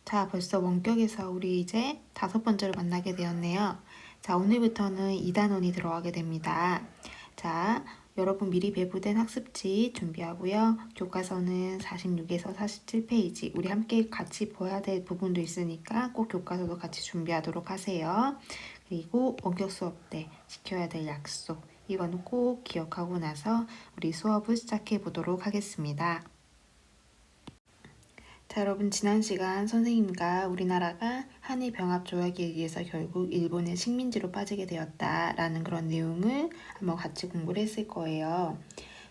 자, 벌써 원격에서 우리 이제 5번째로 만나게 되었네요. 자, 오늘부터는 2단원이 들어가게 됩니다. 자, 여러분 미리 배부된 학습지 준비하고요. 교과서는 46에서 47페이지. 우리 함께 같이 봐야 될 부분도 있으니까 꼭 교과서도 같이 준비하도록 하세요. 그리고 원격 수업 때 지켜야 될 약속. 이거는 꼭 기억하고 나서 우리 수업을 시작해 보도록 하겠습니다. 자, 여러분 지난 시간 선생님과 우리나라가 한일 병합 조약에 의해서 결국 일본의 식민지로 빠지게 되었다라는 그런 내용을 한번 같이 공부를 했을 거예요.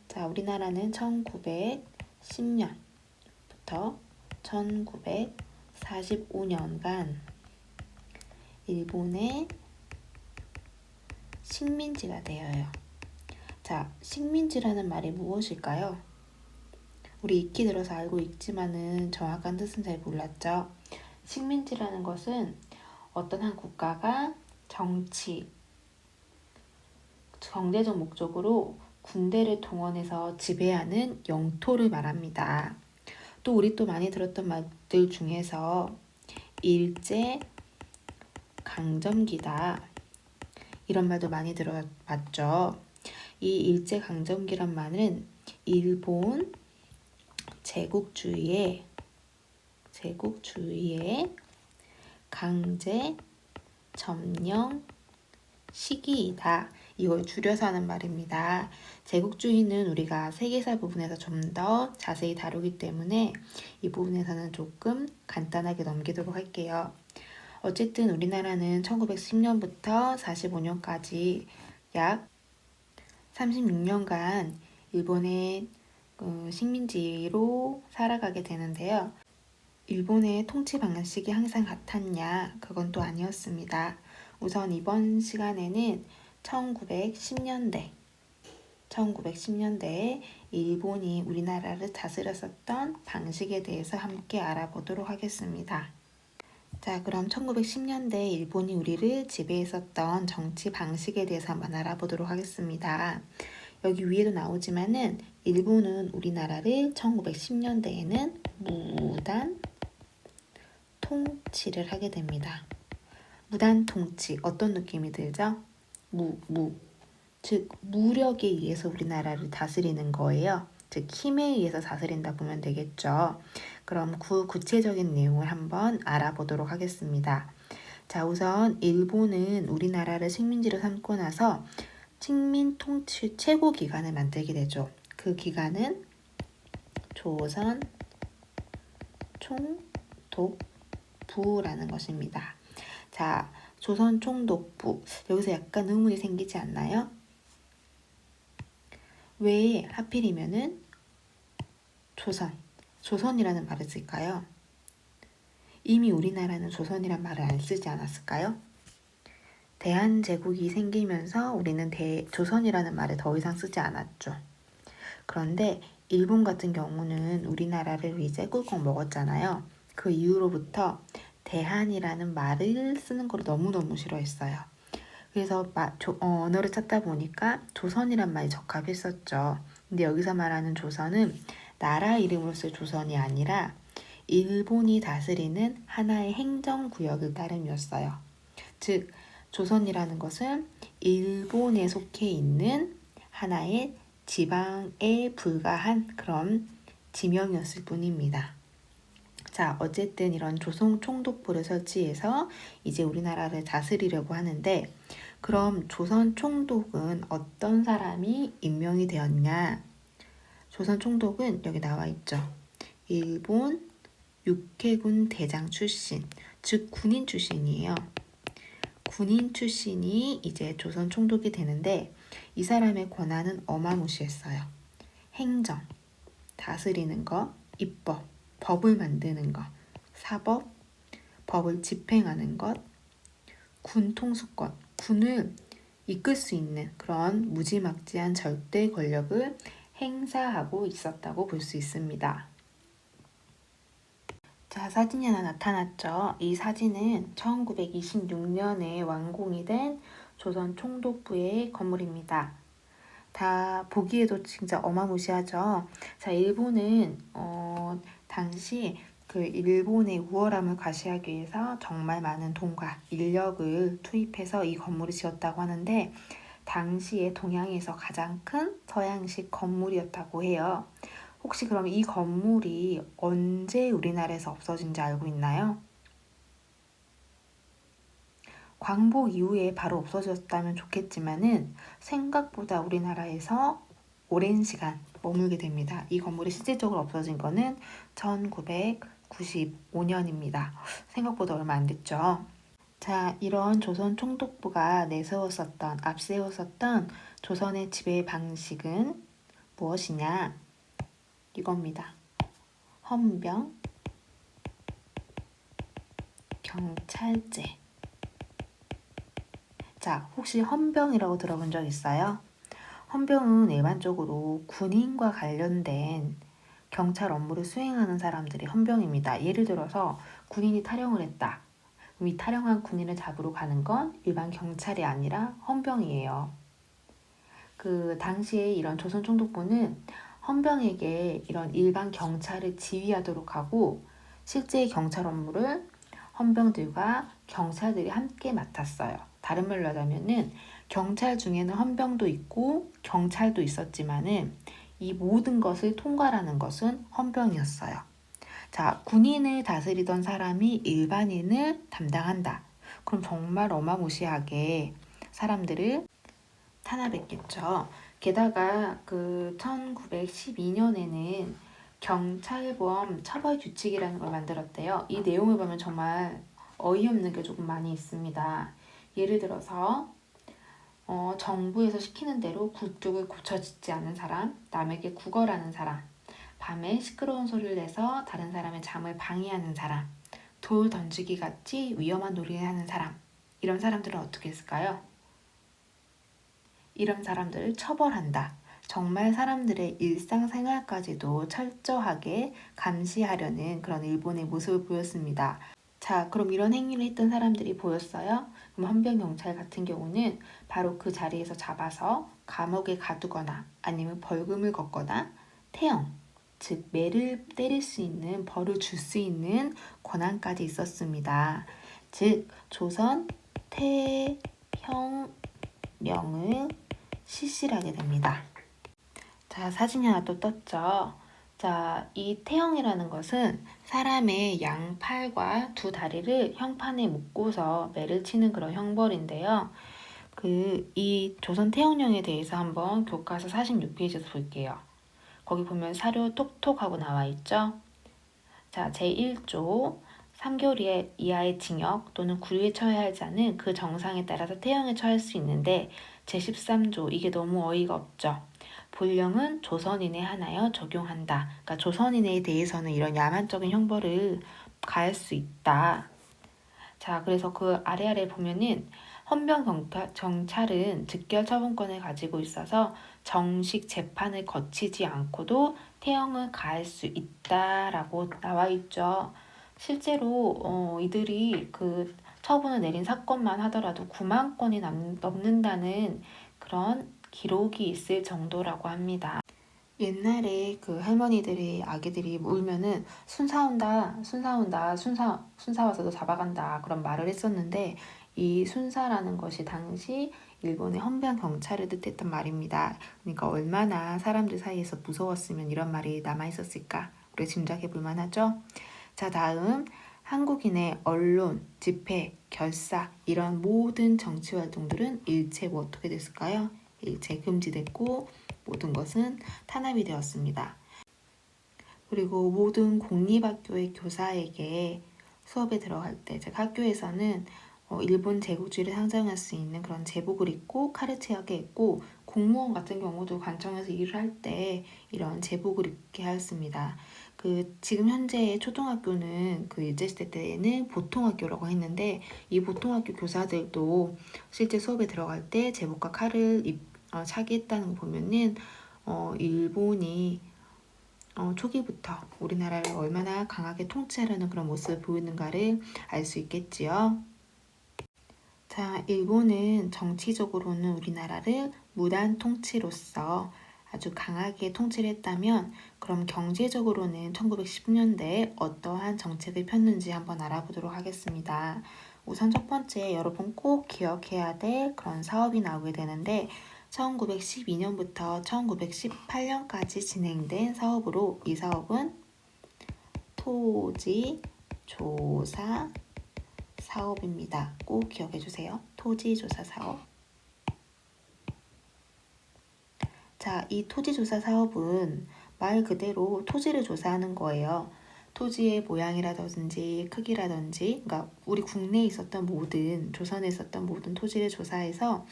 자, 우리나라는 1910년부터 1945년간 일본의 식민지가 되어요. 자, 식민지라는 말이 무엇일까요? 우리 익히 들어서 알고 있지만은 정확한 뜻은 잘 몰랐죠. 식민지라는 것은 어떤 한 국가가 정치, 경제적 목적으로 군대를 동원해서 지배하는 영토를 말합니다. 또 우리 또 많이 들었던 말들 중에서 일제 강점기다 이런 말도 많이 들어봤죠. 이 일제 강점기란 말은 일본 제국주의의 강제 점령 시기이다. 이걸 줄여서 하는 말입니다. 제국주의는 우리가 세계사 부분에서 좀 더 자세히 다루기 때문에 이 부분에서는 조금 간단하게 넘기도록 할게요. 어쨌든 우리나라는 1910년부터 45년까지 약 36년간 일본의 식민지로 살아가게 되는데요. 일본의 통치 방식이 항상 같았냐? 그건 또 아니었습니다. 우선 이번 시간에는 1910년대에 일본이 우리나라를 다스렸었던 방식에 대해서 함께 알아보도록 하겠습니다. 자, 그럼 1910년대 일본이 우리를 지배했었던 정치 방식에 대해서 한번 알아보도록 하겠습니다. 여기 위에도 나오지만은 일본은 우리나라를 1910년대에는 무단 통치를 하게 됩니다. 무단 통치 어떤 느낌이 들죠? 즉 무력에 의해서 우리나라를 다스리는 거예요. 즉 힘에 의해서 다스린다 보면 되겠죠. 그럼 구체적인 내용을 한번 알아보도록 하겠습니다. 자, 우선 일본은 우리나라를 식민지로 삼고 나서 식민 통치 최고 기관을 만들게 되죠. 그 기관은 조선 총독부라는 것입니다. 자, 조선 총독부. 여기서 약간 의문이 생기지 않나요? 왜 하필이면은 조선이라는 말을 쓸까요? 이미 우리나라는 조선이란 말을 안 쓰지 않았을까요? 대한제국이 생기면서 우리는 조선이라는 말을 더 이상 쓰지 않았죠. 그런데 일본 같은 경우는 우리나라를 이제 꿀꺽 먹었잖아요. 그 이후로부터 대한이라는 말을 쓰는 걸 너무너무 싫어했어요. 그래서 언어를 찾다 보니까 조선이란 말이 적합했었죠. 근데 여기서 말하는 조선은 나라 이름으로서의 조선이 아니라 일본이 다스리는 하나의 행정구역을 따름이었어요. 즉 조선이라는 것은 일본에 속해 있는 하나의 지방에 불과한 그런 지명이었을 뿐입니다. 자, 어쨌든 이런 조선 총독부를 설치해서 이제 우리나라를 다스리려고 하는데 그럼 조선 총독은 어떤 사람이 임명이 되었냐? 조선 총독은 여기 나와 있죠. 일본 육해군 대장 출신, 즉 군인 출신이에요. 군인 출신이 이제 조선 총독이 되는데 이 사람의 권한은 어마무시했어요. 행정, 다스리는 거, 입법, 법을 만드는 것, 사법, 법을 집행하는 것, 군 통수권, 군을 이끌 수 있는 그런 무지막지한 절대 권력을 행사하고 있었다고 볼 수 있습니다. 자, 사진이 하나 나타났죠. 이 사진은 1926년에 완공이 된 조선 총독부의 건물입니다. 다 보기에도 진짜 어마무시하죠. 자, 일본은 당시 그 일본의 우월함을 과시하기 위해서 정말 많은 돈과 인력을 투입해서 이 건물을 지었다고 하는데 당시에 동양에서 가장 큰 서양식 건물이었다고 해요. 혹시 그럼 이 건물이 언제 우리나라에서 없어진지 알고 있나요? 광복 이후에 바로 없어졌다면 좋겠지만은 생각보다 우리나라에서 오랜 시간 머물게 됩니다. 이 건물이 실질적으로 없어진 거는 1995년입니다. 생각보다 얼마 안 됐죠. 자, 이런 조선 총독부가 앞세웠었던 조선의 지배 방식은 무엇이냐? 이겁니다. 헌병, 경찰제. 자, 혹시 헌병이라고 들어본 적 있어요? 헌병은 일반적으로 군인과 관련된 경찰 업무를 수행하는 사람들이 헌병입니다. 예를 들어서 군인이 탈영을 했다. 그럼 이 탈영한 군인을 잡으러 가는 건 일반 경찰이 아니라 헌병이에요. 그 당시에 이런 조선 총독부는 헌병에게 이런 일반 경찰을 지휘하도록 하고 실제 경찰 업무를 헌병들과 경찰들이 함께 맡았어요. 다른 말로 하자면은 경찰 중에는 헌병도 있고 경찰도 있었지만은 이 모든 것을 통괄하는 것은 헌병이었어요. 자, 군인을 다스리던 사람이 일반인을 담당한다. 그럼 정말 어마무시하게 사람들을 탄압했겠죠. 게다가 그 1912년에는 경찰범 처벌 규칙이라는 걸 만들었대요. 이 내용을 보면 정말 어이없는 게 조금 많이 있습니다. 예를 들어서 정부에서 시키는 대로 굴뚝을 고쳐짓지 않는 사람, 남에게 구걸하는 사람, 밤에 시끄러운 소리를 내서 다른 사람의 잠을 방해하는 사람, 돌 던지기 같이 위험한 놀이를 하는 사람, 이런 사람들은 어떻게 했을까요? 이런 사람들을 처벌한다. 정말 사람들의 일상생활까지도 철저하게 감시하려는 그런 일본의 모습을 보였습니다. 자, 그럼 이런 행위를 했던 사람들이 보였어요? 그럼 헌병경찰 같은 경우는 바로 그 자리에서 잡아서 감옥에 가두거나 아니면 벌금을 걷거나 태형, 즉 매를 때릴 수 있는 벌을 줄 수 있는 권한까지 있었습니다. 즉 조선 태형령을 실시를 하게 됩니다. 자, 사진이 하나 또 떴죠. 자, 이 태형이라는 것은 사람의 양팔과 두 다리를 형판에 묶고서 매를 치는 그런 형벌인데요. 이 조선 태형령에 대해서 한번 교과서 46페이지에서 볼게요. 거기 보면 사료 톡톡 하고 나와 있죠. 자, 제1조 3개월 이하의 징역 또는 구류에 처해야 할 자는 그 정상에 따라서 태형에 처할 수 있는데 제13조 이게 너무 어이가 없죠. 본령은 조선인에 한하여 적용한다. 그러니까 조선인에 대해서는 이런 야만적인 형벌을 가할 수 있다. 자, 그래서 그 아래 보면은 헌병 경찰은 즉결 처분권을 가지고 있어서 정식 재판을 거치지 않고도 태형을 가할 수 있다라고 나와 있죠. 실제로 이들이 그 처분을 내린 사건만 하더라도 9만 건이 넘는다는 그런 기록이 있을 정도라고 합니다. 옛날에 그 할머니들이 아기들이 울면은 순사 온다, 순사 온다, 순사 와서 너 잡아간다 그런 말을 했었는데 이 순사라는 것이 당시 일본의 헌병 경찰을 뜻했던 말입니다. 그러니까 얼마나 사람들 사이에서 무서웠으면 이런 말이 남아 있었을까? 우리 짐작해 볼 만하죠? 자, 다음 한국인의 언론, 집회, 결사 이런 모든 정치 활동들은 일체 어떻게 됐을까요? 일체 금지됐고 모든 것은 탄압이 되었습니다. 그리고 모든 공립학교의 교사에게 수업에 들어갈 때, 즉 학교에서는 일본 제국주의를 상징할 수 있는 그런 제복을 입고 카르체하게 했고 공무원 같은 경우도 관청에서 일을 할 때 이런 제복을 입게 하였습니다. 지금 현재 초등학교는 그 일제시대 때에는 보통학교라고 했는데 이 보통학교 교사들도 실제 수업에 들어갈 때 제복과 칼을 차게 했다는 거 보면은 일본이 초기부터 우리나라를 얼마나 강하게 통치하려는 그런 모습을 보이는가를 알 수 있겠지요. 자, 일본은 정치적으로는 우리나라를 무단 통치로서 아주 강하게 통치를 했다면 그럼 경제적으로는 1910년대에 어떠한 정책을 폈는지 한번 알아보도록 하겠습니다. 우선 첫 번째 여러분 꼭 기억해야 될 그런 사업이 나오게 되는데 1912년부터 1918년까지 진행된 사업으로 이 사업은 토지조사 사업입니다. 꼭 기억해 주세요. 토지조사 사업. 자, 이 토지조사 사업은 말 그대로 토지를 조사하는 거예요. 토지의 모양이라든지 크기라든지, 그러니까 우리 국내에 있었던 모든, 조선에 있었던 모든 토지를 조사해서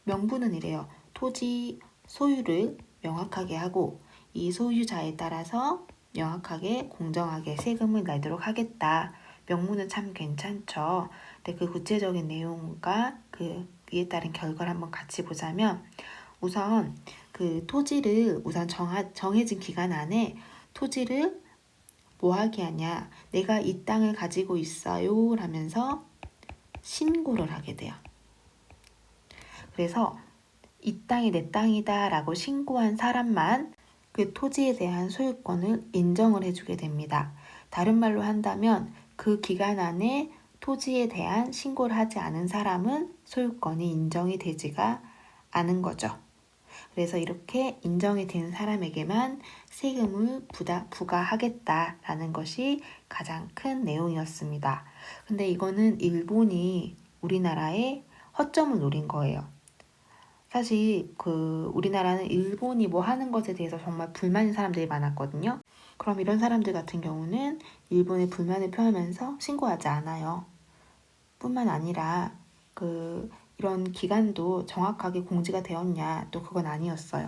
명분은 이래요. 토지 소유를 명확하게 하고 이 소유자에 따라서 명확하게 공정하게 세금을 내도록 하겠다. 명분은 참 괜찮죠. 근데 그 구체적인 내용과 그에 따른 결과를 한번 같이 보자면 우선 그 토지를 우선 정해진 기간 안에 토지를 뭐 하게 하냐. 내가 이 땅을 가지고 있어요 라면서 신고를 하게 돼요. 그래서 이 땅이 내 땅이다 라고 신고한 사람만 그 토지에 대한 소유권을 인정을 해주게 됩니다. 다른 말로 한다면 그 기간 안에 토지에 대한 신고를 하지 않은 사람은 소유권이 인정이 되지가 않은 거죠. 그래서 이렇게 인정이 된 사람에게만 세금을 부과하겠다라는 것이 가장 큰 내용이었습니다. 근데 이거는 일본이 우리나라에 허점을 노린 거예요. 사실 우리나라는 일본이 뭐 하는 것에 대해서 정말 불만인 사람들이 많았거든요. 그럼 이런 사람들 같은 경우는 일본에 불만을 표하면서 신고하지 않아요. 뿐만 아니라 이런 기간도 정확하게 공지가 되었냐, 또 그건 아니었어요.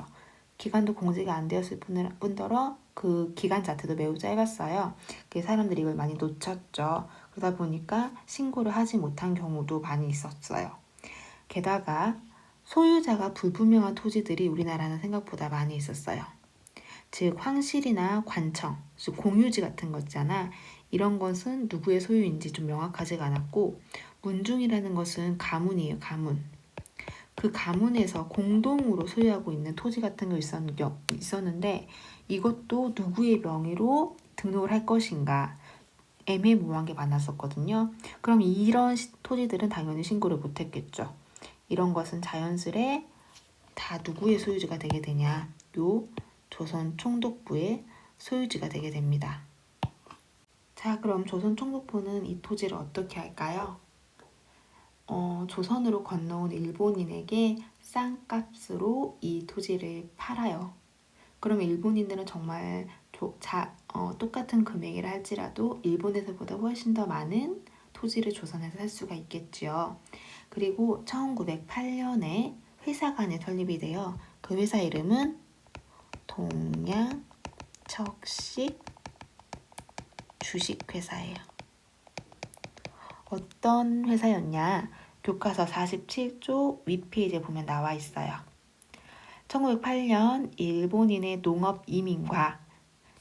기간도 공지가 안 되었을 뿐더러 그 기간 자체도 매우 짧았어요. 그 사람들이 이걸 많이 놓쳤죠. 그러다 보니까 신고를 하지 못한 경우도 많이 있었어요. 게다가 소유자가 불분명한 토지들이 우리나라는 생각보다 많이 있었어요. 즉 황실이나 관청, 즉 공유지 같은 거 있잖아. 이런 것은 누구의 소유인지 좀 명확하지가 않았고 문중이라는 것은 가문이에요. 가문. 그 가문에서 공동으로 소유하고 있는 토지 같은 거 있었는데 이것도 누구의 명의로 등록을 할 것인가 애매모호한 게 많았었거든요. 그럼 이런 토지들은 당연히 신고를 못했겠죠. 이런 것은 자연스레 다 누구의 소유지가 되게 되냐? 요 조선 총독부의 소유지가 되게 됩니다. 자, 그럼 조선 총독부는 이 토지를 어떻게 할까요? 조선으로 건너온 일본인에게 싼 값으로 이 토지를 팔아요. 그러면 일본인들은 정말 똑같은 금액이라 할지라도 일본에서보다 훨씬 더 많은 토지를 조선에서 살 수가 있겠지요. 그리고 1908년에 회사가 하나 설립이 돼요. 그 회사 이름은 동양척식 주식회사예요. 어떤 회사였냐? 교과서 47조 윗페이지에 보면 나와 있어요. 1908년 일본인의 농업 이민과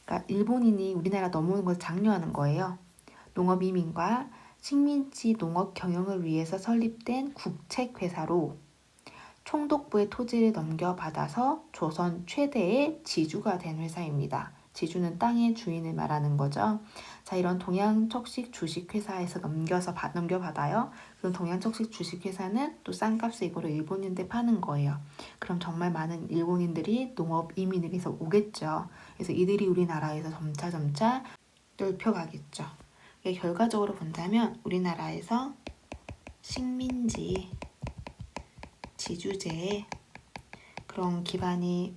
그러니까 일본인이 우리나라 넘어오는 것을 장려하는 거예요. 농업 이민과 식민지 농업 경영을 위해서 설립된 국책회사로 총독부의 토지를 넘겨받아서 조선 최대의 지주가 된 회사입니다. 지주는 땅의 주인을 말하는 거죠. 자, 이런 동양척식 주식회사에서 넘겨받아요. 그럼 동양척식 주식회사는 또 싼 값에 이거를 일본인들 파는 거예요. 그럼 정말 많은 일본인들이 농업 이민을 해서 오겠죠. 그래서 이들이 우리나라에서 점차 넓혀가겠죠. 결과적으로 본다면 우리나라에서 식민지 지주제의 그런 기반이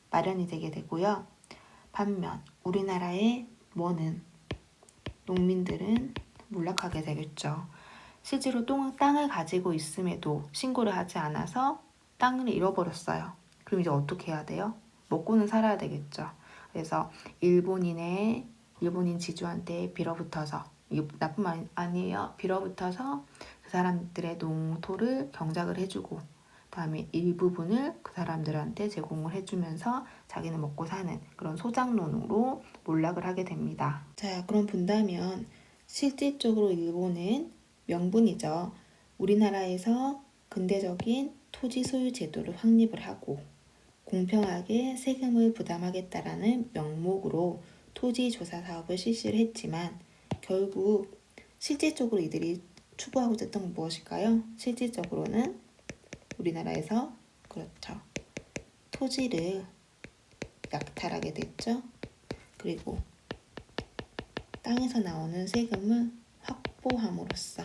마련이 되게 되고요. 반면 우리나라의 농민들은 몰락하게 되겠죠. 실제로 땅을 가지고 있음에도 신고를 하지 않아서 땅을 잃어버렸어요. 그럼 이제 어떻게 해야 돼요? 먹고는 살아야 되겠죠. 그래서 일본인 지주한테 빌어붙어서 이거 나쁜 말 아니에요. 빌어붙어서 그 사람들의 농토를 경작을 해주고 그다음에 일부분을 그 사람들한테 제공을 해주면서 자기는 먹고 사는 그런 소작농으로 몰락을 하게 됩니다. 자, 그럼 본다면 실질적으로 일본은 명분이죠. 우리나라에서 근대적인 토지 소유 제도를 확립을 하고 공평하게 세금을 부담하겠다라는 명목으로 토지조사 사업을 실시를 했지만 결국 실질적으로 이들이 추구하고자 했던 건 무엇일까요? 실질적으로는 우리나라에서 그렇죠. 토지를 약탈하게 됐죠. 그리고 땅에서 나오는 세금을 확보함으로써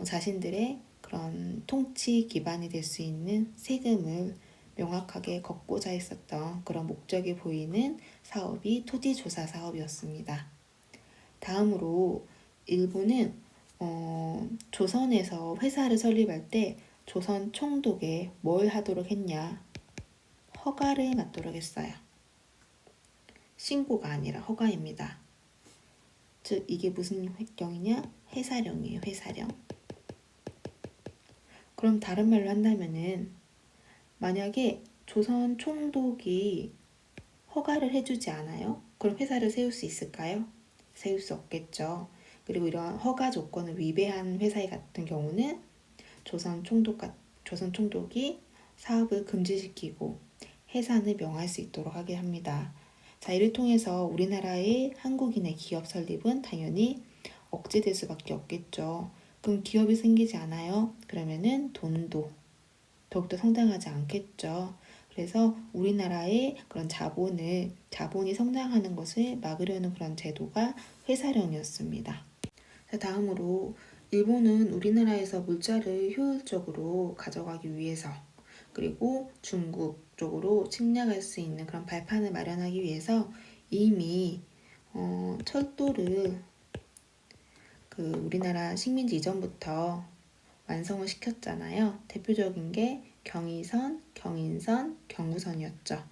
자신들의 그런 통치 기반이 될 수 있는 세금을 명확하게 걷고자 했었던 그런 목적이 보이는 사업이 토지조사 사업이었습니다. 다음으로 일본은 조선에서 회사를 설립할 때 조선 총독에 뭘 하도록 했냐? 허가를 받도록 했어요. 신고가 아니라 허가입니다. 즉 이게 무슨 획령이냐? 회사령이에요. 회사령. 그럼 다른 말로 한다면은 만약에 조선 총독이 허가를 해주지 않아요? 그럼 회사를 세울 수 있을까요? 세울 수 없겠죠. 그리고 이러한 허가 조건을 위배한 회사 같은 경우는 조선 총독이 사업을 금지시키고 해산을 명할 수 있도록 하게 합니다. 자, 이를 통해서 우리나라의 한국인의 기업 설립은 당연히 억제될 수밖에 없겠죠. 그럼 기업이 생기지 않아요? 그러면은 돈도 더욱더 성장하지 않겠죠. 그래서 우리나라의 그런 자본이 성장하는 것을 막으려는 그런 제도가 회사령이었습니다. 자, 다음으로 일본은 우리나라에서 물자를 효율적으로 가져가기 위해서 그리고 중국 쪽으로 침략할 수 있는 그런 발판을 마련하기 위해서 이미 철도를 우리나라 식민지 이전부터 완성을 시켰잖아요. 대표적인 게 경의선, 경인선, 경부선이었죠.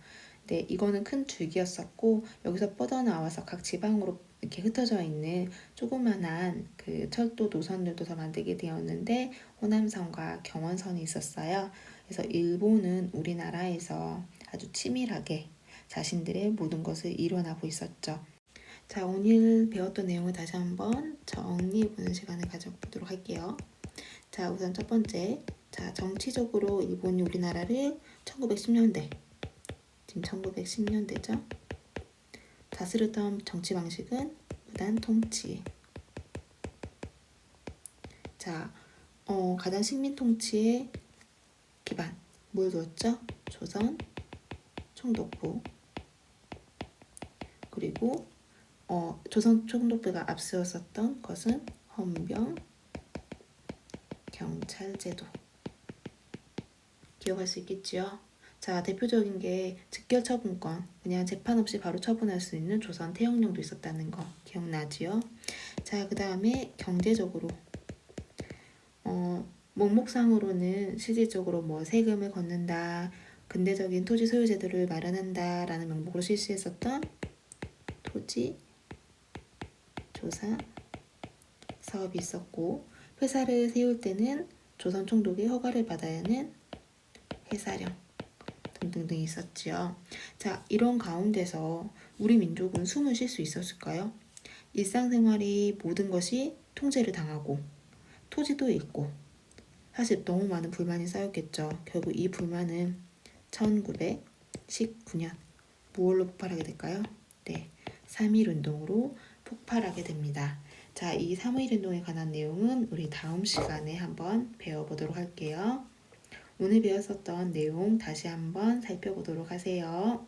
네, 이거는 큰 줄기였었고 여기서 뻗어나와서 각 지방으로 이렇게 흩어져 있는 조그만한 그 철도 노선들도 더 만들게 되었는데 호남선과 경원선이 있었어요. 그래서 일본은 우리나라에서 아주 치밀하게 자신들의 모든 것을 이뤄나고 있었죠. 자, 오늘 배웠던 내용을 다시 한번 정리해보는 시간을 가져보도록 할게요. 자, 우선 첫 번째. 자, 정치적으로 일본이 우리나라를 1910년대, 지금 1910년대죠. 다스렸던 정치 방식은 무단 통치. 자, 가장 식민 통치의 기반, 뭘 두었죠? 조선 총독부. 그리고 조선 총독부가 앞세웠었던 것은 헌병, 경찰제도. 기억할 수 있겠지요? 자, 대표적인 게 즉결처분권, 그냥 재판 없이 바로 처분할 수 있는 조선 태형령도 있었다는 거 기억나지요? 자, 그 다음에 경제적으로 목록상으로는 실질적으로 뭐 세금을 걷는다, 근대적인 토지 소유 제도를 마련한다 라는 명목으로 실시했었던 토지 조사 사업이 있었고, 회사를 세울 때는 조선 총독의 허가를 받아야 하는 회사령 등등등 있었지요. 자, 이런 가운데서 우리 민족은 숨을 쉴 수 있었을까요? 일상생활이 모든 것이 통제를 당하고 토지도 잃고 사실 너무 많은 불만이 쌓였겠죠. 결국 이 불만은 1919년 무엇로 폭발하게 될까요? 네, 3.1운동으로 폭발하게 됩니다. 자, 이 3.1운동에 관한 내용은 우리 다음 시간에 한번 배워보도록 할게요. 오늘 배웠었던 내용 다시 한번 살펴보도록 하세요.